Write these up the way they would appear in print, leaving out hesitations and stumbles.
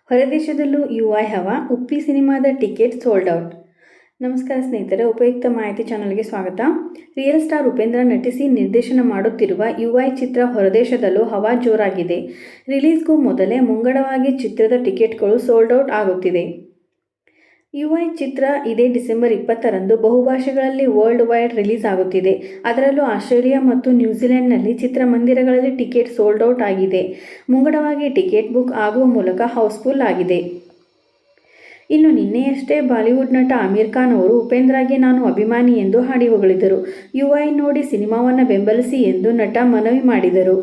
ಹೊರದೇಶದಲ್ಲೂ UI ಹವಾ, ಉಪ್ಪಿ ಸಿನಿಮಾದ ticket sold out. ನಮಸ್ಕಾರ ಸ್ನೇಹಿತರೆ, ಉಪಯುಕ್ತ ಮಾಹಿತಿ ಚಾನಲ್ಗೆ ಸ್ವಾಗತ. ರಿಯಲ್ ಸ್ಟಾರ್ ಉಪೇಂದ್ರ ನಟಿಸಿ ನಿರ್ದೇಶನ ಮಾಡುತ್ತಿರುವ ಯುಐ ಚಿತ್ರ ಹೊರದೇಶದಲ್ಲೂ ಹವಾ ಜೋರಾಗಿದೆ. ರಿಲೀಸ್ಗೂ ಮೊದಲೇ ಮುಂಗಡವಾಗಿ ಚಿತ್ರದ ಟಿಕೆಟ್ಗಳು ಸೋಲ್ಡ್ ಔಟ್ ಆಗುತ್ತಿದೆ. ಯುಐ ಚಿತ್ರ ಇದೇ ಡಿಸೆಂಬರ್ 20ರಂದು ಬಹುಭಾಷೆಗಳಲ್ಲಿ ವರ್ಲ್ಡ್ ವೈಡ್ ರಿಲೀಸ್ ಆಗುತ್ತಿದೆ. ಅದರಲ್ಲೂ ಆಸ್ಟ್ರೇಲಿಯಾ ಮತ್ತು ನ್ಯೂಜಿಲೆಂಡ್ನಲ್ಲಿ ಚಿತ್ರಮಂದಿರಗಳಲ್ಲಿ ಟಿಕೆಟ್ ಸೋಲ್ಡ್ ಔಟ್ ಆಗಿದೆ. ಮುಂಗಡವಾಗಿ ಟಿಕೆಟ್ ಬುಕ್ ಆಗುವ ಮೂಲಕ ಹೌಸ್ಫುಲ್ ಆಗಿದೆ. ಇನ್ನು ನಿನ್ನೆಯಷ್ಟೇ ಬಾಲಿವುಡ್ ನಟ ಆಮಿರ್ ಖಾನ್ ಅವರು ಉಪೇಂದ್ರಗೆ ನಾನು ಅಭಿಮಾನಿ ಎಂದು ಹಾಡಿ ಹೊಗಳಿದರು. ಯುಐ ನೋಡಿ ಸಿನಿಮಾವನ್ನು ಬೆಂಬಲಿಸಿ ಎಂದು ನಟ ಮನವಿ ಮಾಡಿದರು.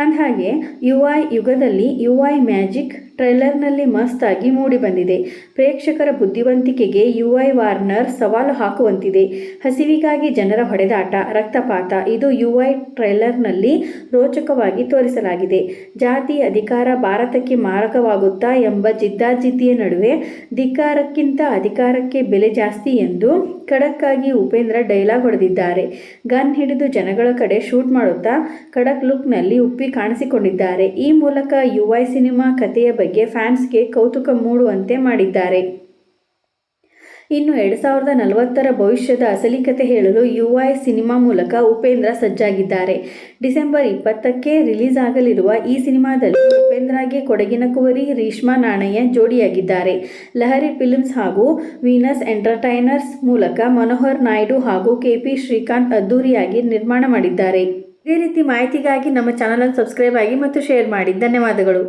ಅಂದಹಾಗೆ ಯುಐ ಯುಗದಲ್ಲಿ ಯುಐ ಮ್ಯಾಜಿಕ್ ಟ್ರೈಲರ್ನಲ್ಲಿ ಮಸ್ತಾಗಿ ಮೂಡಿಬಂದಿದೆ. ಪ್ರೇಕ್ಷಕರ ಬುದ್ಧಿವಂತಿಕೆಗೆ ಯುಐ ವಾರ್ನರ್ ಸವಾಲು ಹಾಕುವಂತಿದೆ. ಹಸಿವಿಗಾಗಿ ಜನರ ಹೊಡೆದಾಟ, ರಕ್ತಪಾತ ಇದು ಯುಐ ಟ್ರೈಲರ್ನಲ್ಲಿ ರೋಚಕವಾಗಿ ತೋರಿಸಲಾಗಿದೆ. ಜಾತಿ ಅಧಿಕಾರ ಭಾರತಕ್ಕೆ ಮಾರಕವಾಗುತ್ತಾ ಎಂಬ ಜಿದ್ದಾಜಿದ್ದಿಯ ನಡುವೆ ಧಿಕ್ಕಾರಕ್ಕಿಂತ ಅಧಿಕಾರಕ್ಕೆ ಬೆಲೆ ಜಾಸ್ತಿ ಎಂದು ಖಡಕ್ ಆಗಿ ಉಪೇಂದ್ರ ಡೈಲಾಗ್ ಹೊಡೆದಿದ್ದಾರೆ. ಗನ್ ಹಿಡಿದು ಜನಗಳ ಕಡೆ ಶೂಟ್ ಮಾಡುತ್ತಾ ಖಡಕ್ ಲುಕ್ನಲ್ಲಿ ಉಪ್ಪಿ ಕಾಣಿಸಿಕೊಂಡಿದ್ದಾರೆ. ಈ ಮೂಲಕ ಯುಐ ಸಿನಿಮಾ ಕಥೆಯ ಬಗ್ಗೆ ಫ್ಯಾನ್ಸ್ಗೆ ಕೌತುಕ ಮೂಡುವಂತೆ ಮಾಡಿದ್ದಾರೆ. ಇನ್ನು 2040ರ ಭವಿಷ್ಯದ ಅಸಲಿ ಕಥೆ ಹೇಳಲು ಯುಐ ಸಿನಿಮಾ ಮೂಲಕ ಉಪೇಂದ್ರ ಸಜ್ಜಾಗಿದ್ದಾರೆ. ಡಿಸೆಂಬರ್ 20ಕ್ಕೆ ರಿಲೀಸ್ ಆಗಲಿರುವ ಈ ಸಿನಿಮಾದಲ್ಲಿ ಉಪೇಂದ್ರಗೆ ಕೊಡಗಿನ ಕುವರಿ ರೇಷ್ಮಾ ನಾಣಯ್ಯ ಜೋಡಿಯಾಗಿದ್ದಾರೆ. ಲಹರಿ ಫಿಲ್ಮ್ಸ್ ಹಾಗೂ ವೀನಸ್ ಎಂಟರ್ಟೈನರ್ಸ್ ಮೂಲಕ ಮನೋಹರ್ ನಾಯ್ಡು ಹಾಗೂ ಕೆಪಿ ಶ್ರೀಕಾಂತ್ ಅದ್ದೂರಿಯಾಗಿ ನಿರ್ಮಾಣ ಮಾಡಿದ್ದಾರೆ. ಇದೇ ರೀತಿ ಮಾಹಿತಿಗಾಗಿ ನಮ್ಮ ಚಾನಲ್ ಅನ್ನು ಸಬ್ಸ್ಕ್ರೈಬ್ ಆಗಿ ಮತ್ತು ಶೇರ್ ಮಾಡಿ. ಧನ್ಯವಾದಗಳು.